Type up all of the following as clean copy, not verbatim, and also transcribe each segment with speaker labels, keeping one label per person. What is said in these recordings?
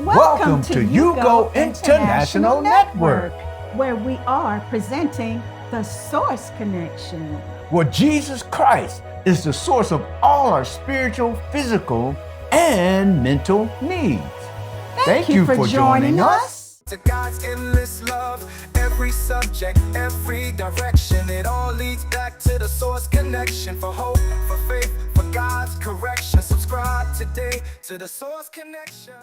Speaker 1: Welcome to YouGo International Network,
Speaker 2: where we are presenting the Source Connection,
Speaker 1: where Jesus Christ is the source of all our spiritual, physical, and mental needs.
Speaker 2: Thank you for joining us.
Speaker 3: To God's endless love, every subject, every direction, it all leads back to the Source Connection. For hope, for faith, for God's correction. Subscribe today to the Source Connection.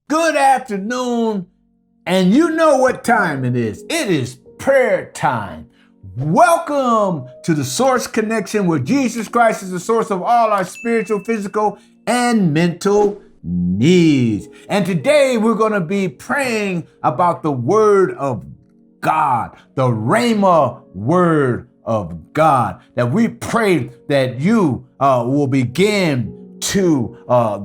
Speaker 1: Good afternoon, and you know what time it is. It is prayer time. Welcome to the Source Connection, where Jesus Christ is the source of all our spiritual, physical, and mental needs. And today we're going to be praying about the Word of God, the Rema Word of God. That we pray that you will begin to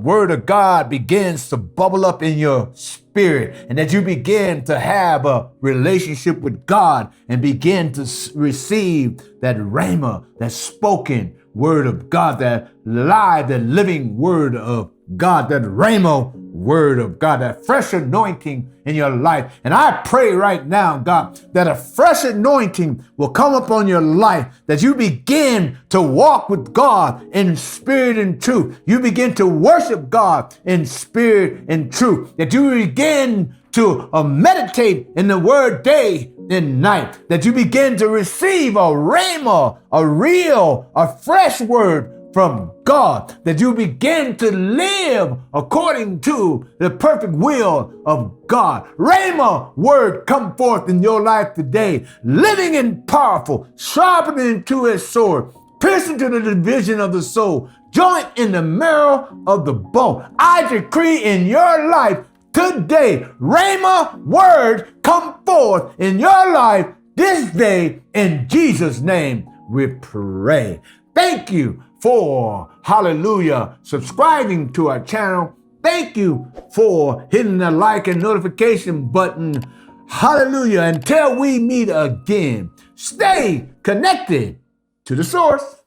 Speaker 1: Word of God begins to bubble up in your spirit, and that you begin to have a relationship with God and begin to receive that Rema, that spoken Word of God, that live, that living Word of God, that Rema Word of God, that fresh anointing in your life. And I pray right now, God, that a fresh anointing will come upon your life, that you begin to walk with God in spirit and truth. You begin to worship God in spirit and truth, that you begin to meditate in the Word day and night, that you begin to receive a Rema, a fresh word from God, that you begin to live according to the perfect will of God. Rema word come forth in your life today, living and powerful, sharpening two-edged sword, piercing to the division of the soul, joint in the marrow of the bone. I decree in your life today, Rema word come forth in your life this day. In Jesus' name we pray. Thank you for, hallelujah, subscribing to our channel. Thank you for hitting the like and notification button. Hallelujah. Until we meet again, stay connected to the source.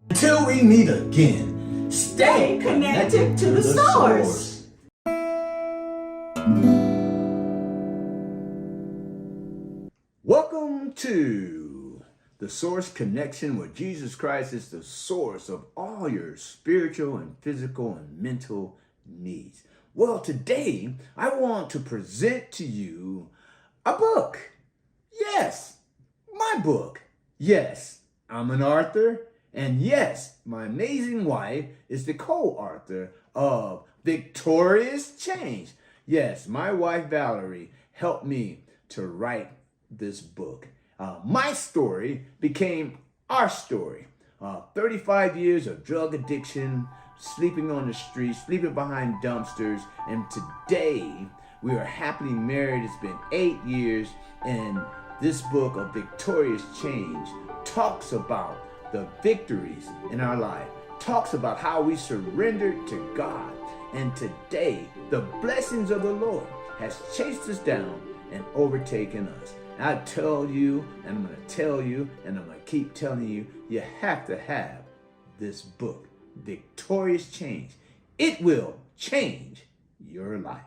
Speaker 1: Until we meet again,
Speaker 2: Stay connected to the source.
Speaker 1: Welcome to the Source Connection, where Jesus Christ is the source of all your spiritual and physical and mental needs. Well, today I want to present to you a book. Yes, my book. Yes, I'm an author. And yes, my amazing wife is the co-author of Victorious Change. Yes, my wife Valerie helped me to write this book. My story became our story. 35 years of drug addiction, sleeping on the streets, sleeping behind dumpsters, and today we are happily married. It's been 8 years, and this book of Victorious Change talks about the victories in our life, talks about how we surrendered to God. And today, the blessings of the Lord has chased us down and overtaken us. And I tell you, and I'm going to tell you, and I'm going to keep telling you, you have to have this book, Victorious Change. It will change your life.